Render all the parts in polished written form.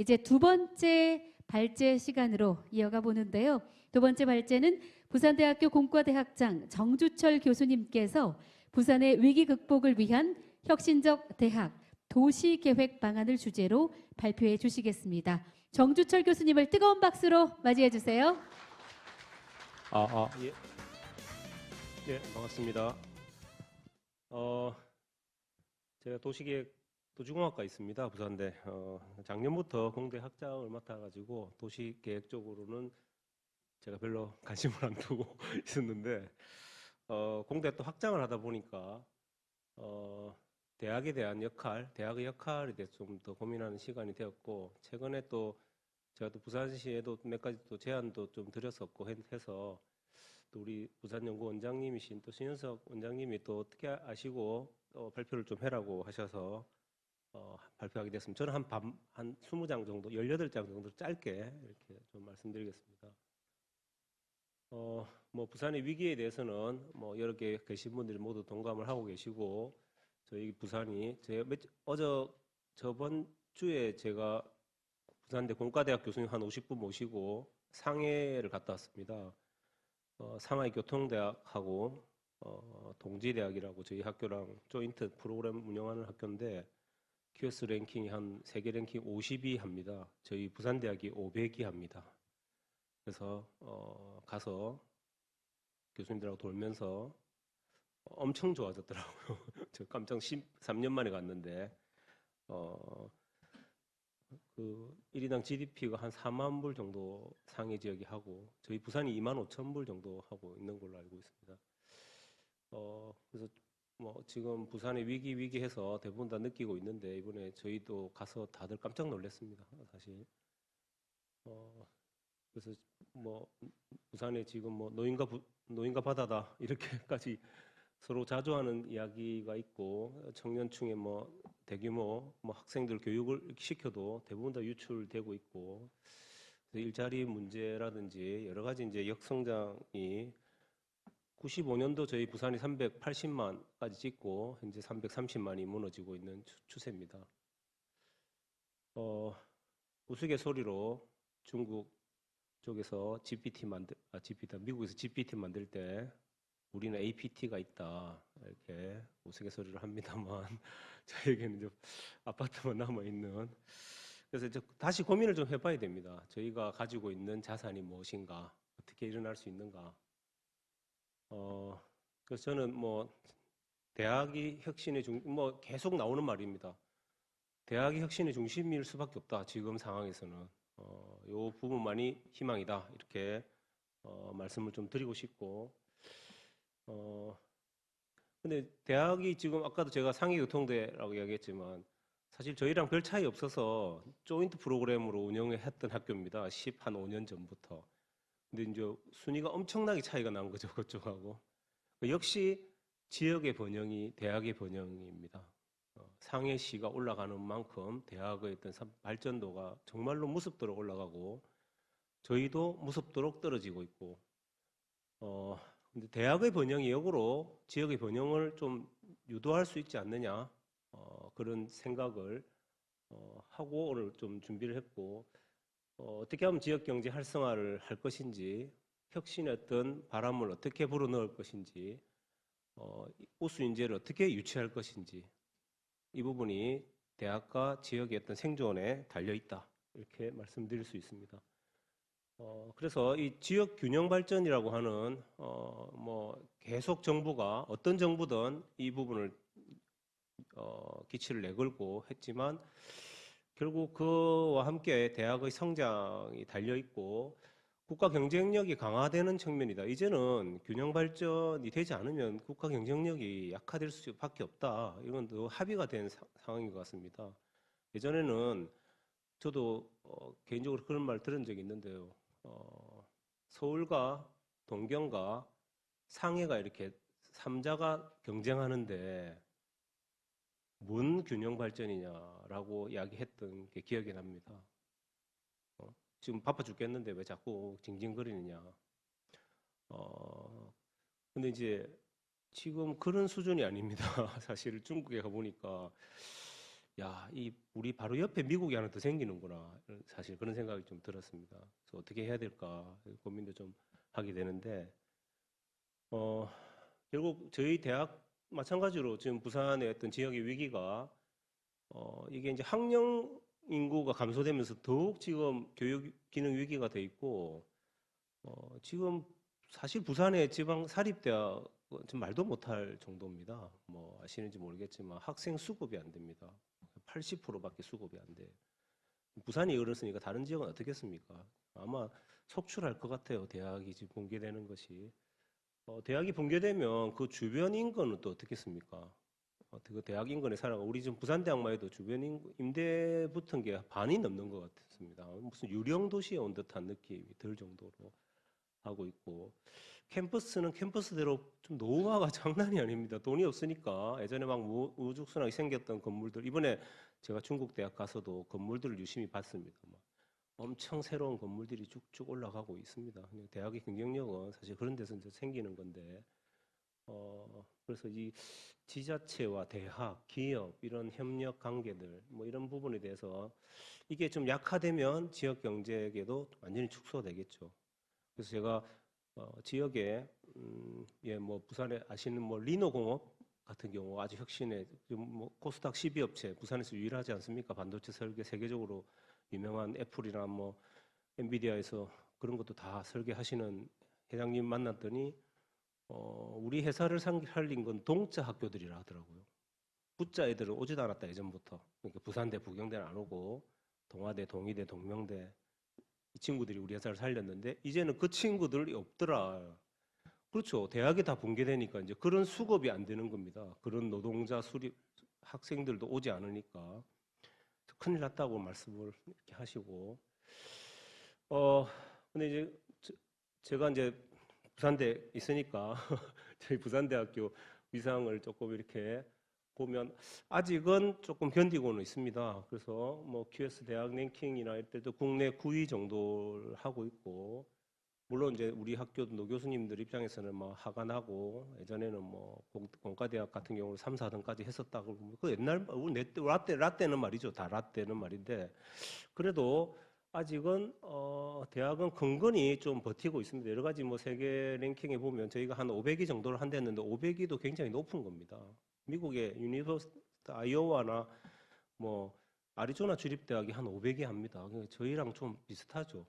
이제 두 번째 발제 시간으로 이어가 보는데요. 두 번째 발제는 부산대학교 공과대학장 정주철 교수님께서 부산의 위기 극복을 위한 혁신적 대학 도시계획 방안을 주제로 발표해 주시겠습니다. 정주철 교수님을 뜨거운 박수로 맞이해 주세요. 예. 예, 반갑습니다. 제가 도시공학과 있습니다. 부산대. 작년부터 공대 학장을 맡아가지고 도시계획 쪽으로는 제가 별로 관심을 안 두고 있었는데, 공대 또 학장을 하다 보니까, 대학에 대한 대학의 역할에 대해서 좀 더 고민하는 시간이 되었고, 최근에 또 제가 또 부산시에도 몇 가지 또 제안도 좀 드렸었고 해서 또 우리 부산연구원장님이신 또 신윤석 원장님이 또 어떻게 아시고 발표를 좀 해라고 하셔서 발표하게 됐습니다. 저는 한 20장 정도, 18장 정도 짧게 이렇게 좀 말씀드리겠습니다. 뭐 부산의 위기에 대해서는 뭐 여러 개 계신 분들이 모두 동감을 하고 계시고, 저희 부산이 저번 주에 제가 부산대 공과대학 교수님 한 50분 모시고 상해를 갔다 왔습니다. 상하이 교통대학하고 동지대학이라고 저희 학교랑 조인트 프로그램 운영하는 학교인데, QS 랭킹이 한 세계 랭킹 50위 합니다. 저희 부산대학이 500위 합니다. 그래서 가서 교수님들하고 돌면서 엄청 좋아졌더라고요. 저 깜짝 3년 만에 갔는데 그 1인당 GDP가 한 4만 불 정도 상해 지역이 하고, 저희 부산이 2만 5천 불 정도 하고 있는 걸로 알고 있습니다. 그래서 뭐 지금 부산의 위기해서 대부분 다 느끼고 있는데, 이번에 저희도 가서 다들 깜짝 놀랐습니다. 사실. 그래서 뭐 부산에 지금 뭐 노인과 바다다 이렇게까지 서로 자주 하는 이야기가 있고, 청년층의 뭐 대규모 뭐 학생들 교육을 시켜도 대부분 다 유출되고 있고, 일자리 문제라든지 여러 가지 이제 역성장이 95년도 저희 부산이 380만까지 찍고 현재 330만이 무너지고 있는 추세입니다. 우스갯소리로 중국 쪽에서 미국에서 GPT 만들 때 우리는 APT가 있다 이렇게 우스갯소리를 합니다만 저에게는 좀 아파트만 남아 있는. 그래서 이제 다시 고민을 좀 해봐야 됩니다. 저희가 가지고 있는 자산이 무엇인가, 어떻게 일어날 수 있는가. 그래서 저는 뭐 대학이 혁신의 뭐 계속 나오는 말입니다. 대학이 혁신의 중심일 수밖에 없다. 지금 상황에서는 요 부분만이 희망이다. 이렇게 말씀을 좀 드리고 싶고, 근데 대학이 지금 아까도 제가 상해교통대라고 이야기했지만 사실 저희랑 별 차이 없어서 조인트 프로그램으로 운영을 했던 학교입니다. 10한 5년 전부터. 근데 이제 순위가 엄청나게 차이가 난 거죠, 그쪽하고. 역시 지역의 번영이 대학의 번영입니다. 상해시가 올라가는 만큼 대학의 어떤 발전도가 정말로 무섭도록 올라가고, 저희도 무섭도록 떨어지고 있고, 근데 대학의 번영이 역으로 지역의 번영을 좀 유도할 수 있지 않느냐, 그런 생각을 하고 오늘 좀 준비를 했고, 어떻게 하면 지역 경제 활성화를 할 것인지, 혁신의 어떤 바람을 어떻게 불어넣을 것인지, 우수 인재를 어떻게 유치할 것인지, 이 부분이 대학과 지역의 어떤 생존에 달려 있다, 이렇게 말씀드릴 수 있습니다. 그래서 이 지역 균형 발전이라고 하는 뭐 계속 정부가 어떤 정부든 이 부분을 기치를 내걸고 했지만, 결국 그와 함께 대학의 성장이 달려 있고 국가 경쟁력이 강화되는 측면이다. 이제는 균형 발전이 되지 않으면 국가 경쟁력이 약화될 수밖에 없다. 이건 또 합의가 된 상황인 것 같습니다. 예전에는 저도 개인적으로 그런 말 들은 적이 있는데요. 서울과 동경과 상해가 이렇게 3자가 경쟁하는데 뭔 균형 발전이냐라고 이야기했던 게 기억이 납니다. 지금 바빠 죽겠는데 왜 자꾸 징징거리느냐. 근데 이제 지금 그런 수준이 아닙니다. 사실 중국에 가보니까 야, 이 우리 바로 옆에 미국이 하나 더 생기는구나. 사실 그런 생각이 좀 들었습니다. 그래서 어떻게 해야 될까 고민도 좀 하게 되는데 어, 결국 저희 대학 마찬가지로 지금 부산의 어떤 지역의 위기가 이게 이제 학령 인구가 감소되면서 더욱 지금 교육 기능 위기가 돼 있고 지금 사실 부산의 지방 사립대학 좀 말도 못할 정도입니다. 뭐 아시는지 모르겠지만 학생 수급이 안 됩니다. 80%밖에 수급이 안 돼요. 부산이 그렇으니까 다른 지역은 어떻겠습니까? 아마 속출할 것 같아요. 대학이 지금 붕괴되는 것이. 대학이 붕괴되면 그 주변 인근은 또 어떻겠습니까? 그 대학 인근에 살아가 우리 지금 부산대학만 해도 주변 임대 붙은 게 반이 넘는 것 같습니다. 무슨 유령 도시에 온 듯한 느낌이 들 정도로 하고 있고 캠퍼스는 캠퍼스대로 좀 노후화가 장난이 아닙니다. 돈이 없으니까 예전에 막 우후죽순하게 생겼던 건물들 이번에 제가 중국 대학 가서도 건물들을 유심히 봤습니다. 막 엄청 새로운 건물들이 쭉쭉 올라가고 있습니다. 대학의 경쟁력은 사실 그런 데서 이제 생기는 건데 그래서 이 지자체와 대학, 기업 이런 협력 관계들 뭐 이런 부분에 대해서 이게 좀 약화되면 지역 경제에도 완전히 축소되겠죠. 그래서 제가 지역에 예, 뭐 부산에 아시는 뭐 리노공업 같은 경우 아주 혁신의 지금 뭐 코스닥 12업체 부산에서 유일하지 않습니까? 반도체 설계 세계적으로 유명한 애플이나 뭐 엔비디아에서 그런 것도 다 설계하시는 회장님 만났더니 우리 회사를 살린 건 동자 학교들이라 하더라고요. 부자 애들은 오지도 않았다 예전부터. 그러니까 부산대, 부경대는 안 오고 동아대, 동의대, 동명대 이 친구들이 우리 회사를 살렸는데 이제는 그 친구들이 없더라. 그렇죠. 대학이 다 붕괴되니까 이제 그런 수급이 안 되는 겁니다. 그런 노동자 수립 학생들도 오지 않으니까 큰일 났다고 말씀을 이렇게 하시고 근데 이제 제가 이제 부산대 있으니까 저희 부산대학교 위상을 조금 이렇게 보면 아직은 조금 견디고는 있습니다. 그래서 뭐 QS 대학 랭킹이나 이럴 때도 국내 9위 정도를 하고 있고 물론 이제 우리 학교도 교수님들 입장에서는 뭐 화가 나고 예전에는 뭐 공과대학 같은 경우는 3, 4등까지 했었다고 그 옛날 우리 라떼는 말이죠. 다 라떼는 말인데 그래도 아직은 대학은 근근히 좀 버티고 있습니다. 여러 가지 뭐 세계 랭킹에 보면 저희가 한 500위 정도를 한댔는데 500위도 굉장히 높은 겁니다. 미국의 유니버시티 아이오와나 뭐 아리조나 주립대학이 한 500위 합니다. 저희랑 좀 비슷하죠.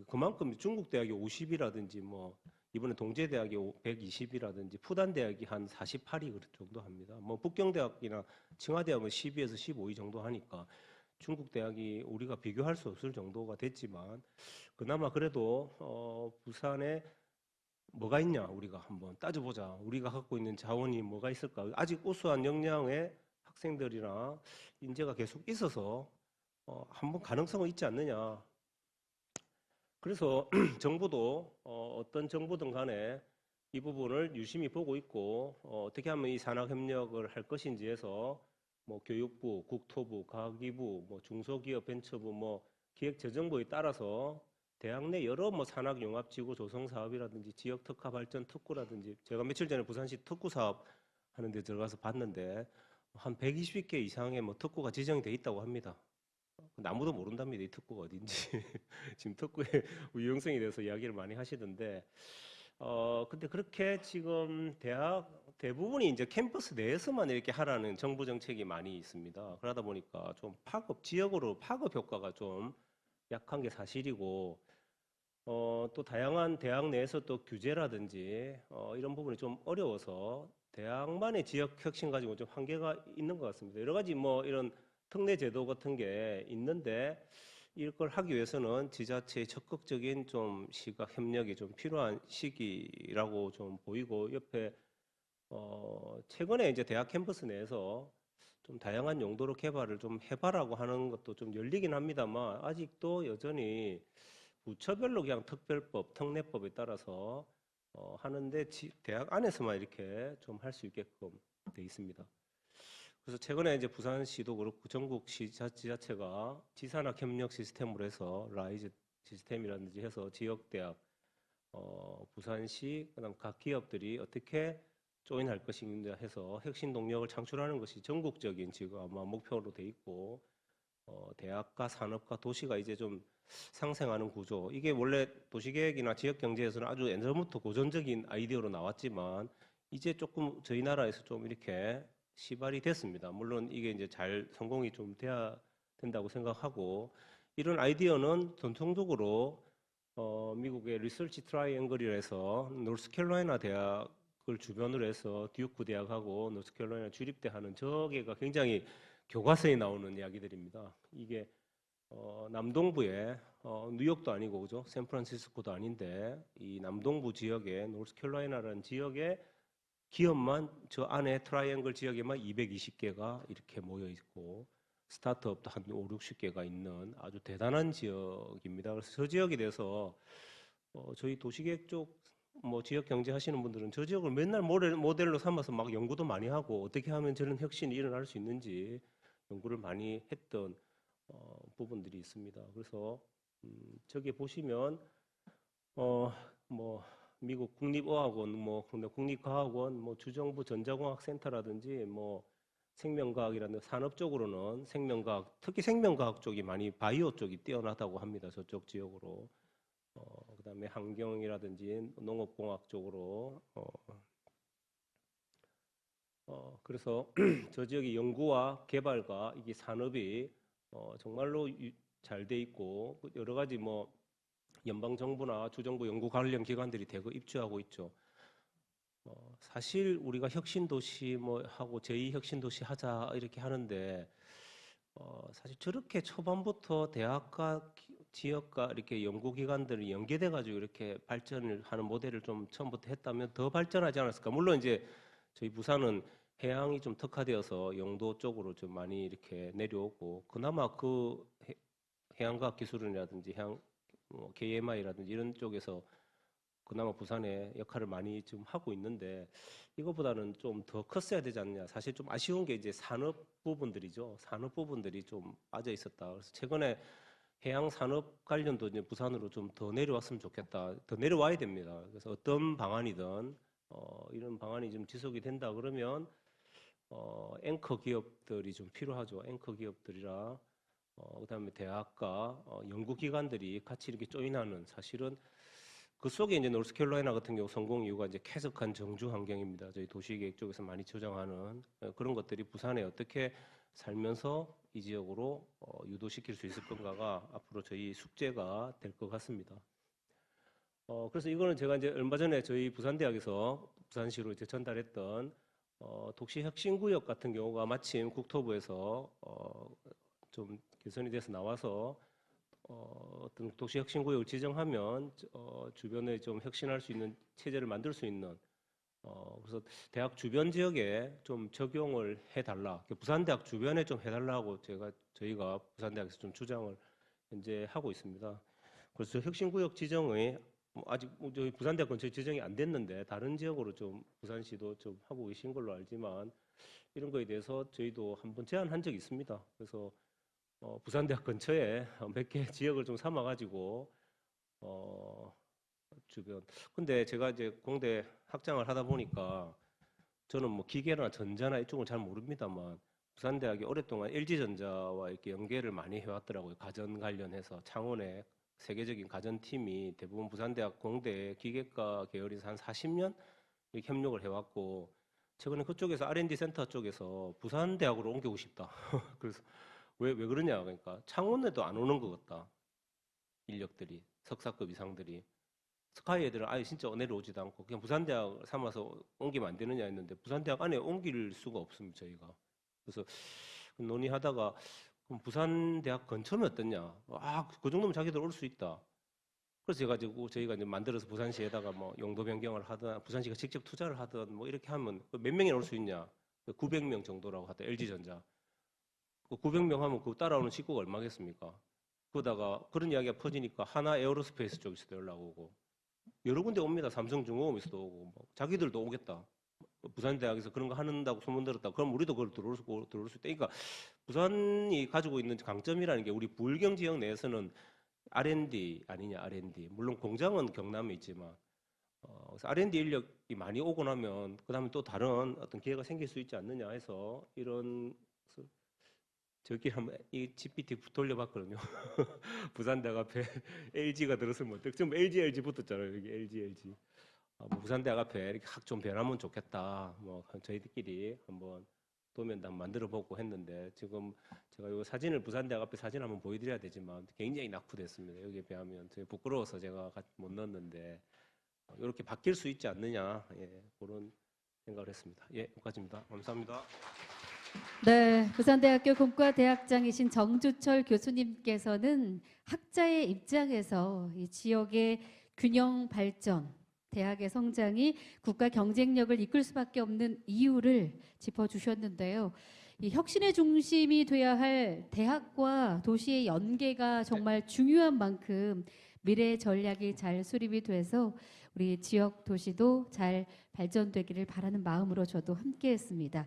그만큼 중국 대학이 50이라든지 뭐 이번에 동제대학이 120이라든지 푸단대학이 한 48위 정도 합니다. 뭐 북경대학이나 칭화대학은 12에서 15위 정도 하니까 중국 대학이 우리가 비교할 수 없을 정도가 됐지만 그나마 그래도 부산에 뭐가 있냐 우리가 한번 따져보자. 우리가 갖고 있는 자원이 뭐가 있을까? 아직 우수한 역량의 학생들이나 인재가 계속 있어서 한번 가능성은 있지 않느냐. 그래서 정부도 어떤 정부든 간에 이 부분을 유심히 보고 있고 어떻게 하면 이 산학 협력을 할 것인지에서 뭐 교육부, 국토부, 과기부, 뭐 중소기업 벤처부, 뭐 기획재정부에 따라서 대학 내 여러 뭐 산학융합지구 조성 사업이라든지 지역 특화 발전 특구라든지 제가 며칠 전에 부산시 특구 사업 하는 데 들어가서 봤는데 한 120개 이상의 뭐 특구가 지정이 돼 있다고 합니다. 아무도 모른답니다. 이 특구가 어딘지. 지금 특구의 유용성에 대해서 이야기를 많이 하시던데, 근데 그렇게 지금 대학 대부분이 이제 캠퍼스 내에서만 이렇게 하라는 정부 정책이 많이 있습니다. 그러다 보니까 좀 지역으로 파급 효과가 좀 약한 게 사실이고, 또 다양한 대학 내에서 또 규제라든지, 이런 부분이 좀 어려워서 대학만의 지역 혁신 가지고 좀 한계가 있는 것 같습니다. 여러 가지 뭐 이런 특례 제도 같은 게 있는데 이걸 하기 위해서는 지자체의 적극적인 좀 시각 협력이 좀 필요한 시기라고 좀 보이고 옆에 최근에 이제 대학 캠퍼스 내에서 좀 다양한 용도로 개발을 좀 해봐라고 하는 것도 좀 열리긴 합니다만 아직도 여전히 부처별로 그냥 특별법, 특례법에 따라서 하는데 대학 안에서만 이렇게 좀 할 수 있게끔 돼 있습니다. 그래서 최근에 이제 부산시도 그렇고 전국 지자체가 지산학 협력 시스템으로 해서 라이즈 시스템이라든지 해서 지역 대학, 부산시 그다음 각 기업들이 어떻게 조인할 것인가 해서 혁신 동력을 창출하는 것이 전국적인 지금 아마 목표로 돼 있고 대학과 산업과 도시가 이제 좀 상생하는 구조. 이게 원래 도시계획이나 지역경제에서는 아주 예전부터 고전적인 아이디어로 나왔지만 이제 조금 저희 나라에서 좀 이렇게 시발이 됐습니다. 물론 이게 이제 잘 성공이 좀 돼야 된다고 생각하고 이런 아이디어는 전통적으로 미국의 리서치 트라이앵글이라 해서 노스캐롤라이나 대학을 주변으로 해서 듀크 대학하고 노스캐롤라이나 주립대 하는 저게가 굉장히 교과서에 나오는 이야기들입니다. 이게 남동부에 뉴욕도 아니고 그죠? 샌프란시스코도 아닌데 이 남동부 지역에 노스캐롤라이나라는 지역에 기업만 저 안에 트라이앵글 지역에만 220개가 이렇게 모여 있고 스타트업도 한 5, 60개가 있는 아주 대단한 지역입니다. 그래서 저 지역에 대해서 저희 도시계획 쪽 뭐 지역 경제 하시는 분들은 저 지역을 맨날 모델로 삼아서 막 연구도 많이 하고 어떻게 하면 저런 혁신이 일어날 수 있는지 연구를 많이 했던 부분들이 있습니다. 그래서 저기 보시면 뭐 미국 국립어학원, 뭐 국립과학원, 뭐 주정부 전자공학센터라든지 뭐 생명과학이라는 산업 쪽으로는 생명과학, 특히 생명과학 쪽이 많이 바이오 쪽이 뛰어나다고 합니다. 저쪽 지역으로. 그다음에 환경이라든지 농업공학 쪽으로 그래서 저 지역의 연구와 개발과 이게 산업이 정말로 잘 돼 있고 여러 가지 뭐 연방 정부나 주정부 연구 관련 기관들이 대거 입주하고 있죠. 사실 우리가 혁신 도시 뭐 하고 제2 혁신 도시 하자 이렇게 하는데 사실 저렇게 초반부터 대학과 지역과 이렇게 연구기관들이 연계돼 가지고 이렇게 발전을 하는 모델을 좀 처음부터 했다면 더 발전하지 않았을까. 물론 이제 저희 부산은 해양이 좀 특화되어서 영도 쪽으로 좀 많이 이렇게 내려오고 그나마 그 해양과학 기술원이라든지 해양 KMI라든지 이런 쪽에서 그나마 부산에 역할을 많이 좀 하고 있는데 이거보다는 좀 더 컸어야 되지 않냐. 사실 좀 아쉬운 게 이제 산업 부분들이죠. 산업 부분들이 좀 빠져 있었다. 그래서 최근에 해양 산업 관련도 이제 부산으로 좀 더 내려왔으면 좋겠다. 더 내려와야 됩니다. 그래서 어떤 방안이든 이런 방안이 좀 지속이 된다 그러면 앵커 기업들이 좀 필요하죠. 앵커 기업들이라 그다음에 대학과 연구기관들이 같이 이렇게 조인하는 사실은 그 속에 이제 노스캐롤라이나 같은 경우 성공 이유가 이제 쾌적한 정주 환경입니다. 저희 도시계획 쪽에서 많이 조정하는 그런 것들이 부산에 어떻게 살면서 이 지역으로 유도시킬 수 있을 건가가 앞으로 저희 숙제가 될 것 같습니다. 그래서 이거는 제가 이제 얼마 전에 저희 부산대학에서 부산시로 이제 전달했던 독시혁신구역 같은 경우가 마침 국토부에서 좀 개선이 돼서 나와서 어떤 도시혁신구역을 지정하면 주변에 좀 혁신할 수 있는 체제를 만들 수 있는 그래서 대학 주변 지역에 좀 적용을 해달라. 부산대학 주변에 좀 해달라고 저희가 부산대학에서 좀 주장을 현재 하고 있습니다. 그래서 혁신구역 지정이 아직 저희 부산대학 근처에 지정이 안 됐는데 다른 지역으로 좀 부산시도 좀 하고 계신 걸로 알지만 이런 거에 대해서 저희도 한번 제안한 적이 있습니다. 그래서 부산대학 근처에 몇 개 지역을 좀 삼아가지고 주변. 근데 제가 이제 공대 학장을 하다 보니까 저는 뭐 기계나 전자나 이쪽은 잘 모릅니다만 부산대학이 오랫동안 LG전자와 이렇게 연계를 많이 해왔더라고요. 가전 관련해서 창원에 세계적인 가전팀이 대부분 부산대학 공대 기계과 계열에서 한 40년 이렇게 협력을 해왔고 최근에 그쪽에서 R&D 센터 쪽에서 부산대학으로 옮기고 싶다. 그래서 왜 그러냐 그러니까 창원에도 안 오는 것 같다. 인력들이 석사급 이상들이 스카이 애들은 아예 진짜 내려오지도 않고 그냥 부산대학 삼아서 옮기면 안 되느냐 했는데 부산대학 안에 옮길 수가 없습니다 저희가. 그래서 논의하다가 그럼 부산대학 근처는 어떠냐? 그 정도면 자기들 올 수 있다. 그래서 저희가 이제 만들어서 부산시에다가 뭐 용도 변경을 하든 부산시가 직접 투자를 하든 뭐 이렇게 하면 몇 명이 올 수 있냐? 900명 정도라고 하다 LG전자. 900명 하면 그 따라오는 식구가 얼마겠습니까? 그러다가 그런 이야기가 퍼지니까 하나 에어로스페이스 쪽에서도 연락 오고 여러 군데 옵니다. 삼성중공업에서도 오고 뭐 자기들도 오겠다. 부산대학에서 그런 거 한다고 소문 들었다. 그럼 우리도 그걸 들어올 수 있다. 그러니까 부산이 가지고 있는 강점이라는 게 우리 부울경 지역 내에서는 R&D 아니냐 R&D. 물론 공장은 경남에 있지만 그래서 R&D 인력이 많이 오고 나면 그다음에 또 다른 어떤 기회가 생길 수 있지 않느냐 해서 이런 저기 한번 이 GPT 돌려봤거든요. 부산대학 앞에 LG가 들었으면 어떡? 지금 LG 붙었잖아요. 여기 LG. 뭐 부산대학 앞에 이렇게 학 좀 변하면 좋겠다. 뭐 저희들끼리 한번 도면단 만들어보고 했는데 지금 제가 이 사진을 부산대학 앞에 사진 한번 보여드려야 되지만 굉장히 낙후됐습니다. 여기에 비하면 되게 부끄러워서 제가 못 넣었는데 이렇게 바뀔 수 있지 않느냐, 예, 그런 생각을 했습니다. 예, 여기까지입니다. 감사합니다. 네, 부산대학교 공과대학장이신 정주철 교수님께서는 학자의 입장에서 이 지역의 균형 발전, 대학의 성장이 국가 경쟁력을 이끌 수밖에 없는 이유를 짚어주셨는데요. 이 혁신의 중심이 돼야 할 대학과 도시의 연계가 정말 중요한 만큼 미래 전략이 잘 수립이 돼서 우리 지역 도시도 잘 발전되기를 바라는 마음으로 저도 함께했습니다.